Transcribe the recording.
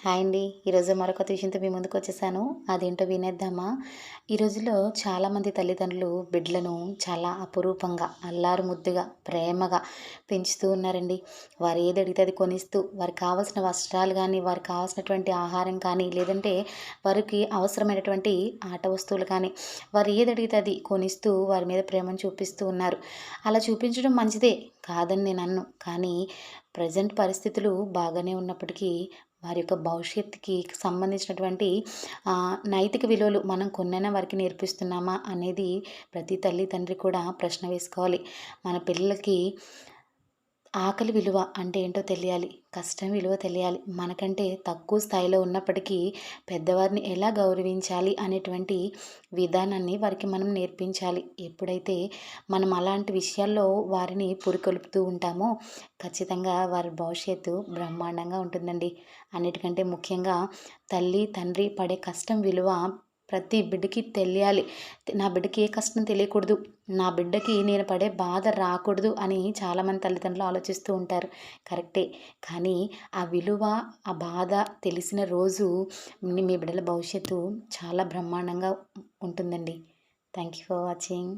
Hi అండి. ఈరోజు మరొక విషయంతో మీ ముందుకొచ్చేసాను. అదేంటో వినేద్దామా? ఈ రోజుల్లో చాలామంది తల్లిదండ్రులు బిడ్డలను చాలా అపురూపంగా, అల్లారు ముద్దుగా, ప్రేమగా పెంచుతూ ఉన్నారండి. వారు ఏది అడిగితే అది కొనిస్తూ, వారికి కావాల్సిన వస్త్రాలు గానీ, వారికి కావాల్సినటువంటి ఆహారం కానీ, లేదంటే వారికి అవసరమైనటువంటి ఆట వస్తువులు కానీ, వారు ఏది అడిగితే అది కొనిస్తూ వారి మీద ప్రేమను చూపిస్తూ ఉన్నారు. అలా చూపించడం మంచిదే, కాదని నేననను. కానీ ప్రెజెంట్ పరిస్థితులు బాగానే ఉన్నప్పటికీ వారి యొక్క భవిష్యత్తుకి సంబంధించినటువంటి నైతిక విలువలు మనం కొన్నైనా వారికి నేర్పిస్తున్నామా అనేది ప్రతి తల్లి తండ్రి కూడా ప్రశ్న వేసుకోవాలి. మన పిల్లలకి ఆకలి విలువ అంటే ఏంటో తెలియాలి. కష్టం విలువ తెలియాలి. మనకంటే తక్కువ స్థాయిలో ఉన్నప్పటికీ పెద్దవారిని ఎలా గౌరవించాలి అనేటువంటి విధానాన్ని వారికి మనం నేర్పించాలి. ఎప్పుడైతే మనం అలాంటి విషయాల్లో వారిని పురికొల్పుతూ ఉంటామో ఖచ్చితంగా వారి భవిష్యత్తు బ్రహ్మాండంగా ఉంటుందండి. అన్నిటికంటే ముఖ్యంగా తల్లి, తండ్రి పడే కష్టం విలువ ప్రతి బిడ్డకి తెలియాలి. నా బిడ్డకి ఏ కష్టం తెలియకూడదు. నా బిడ్డకి నేను పడే బాధ రాకూడదు అని చాలామంది తల్లిదండ్రులు ఆలోచిస్తూ ఉంటారు. కరెక్టే. కానీ ఆ విలువ, ఆ బాధ తెలిసిన రోజు మీ బిడ్డల భవిష్యత్తు చాలా బ్రహ్మాండంగా ఉంటుందండి. Thank you for watching.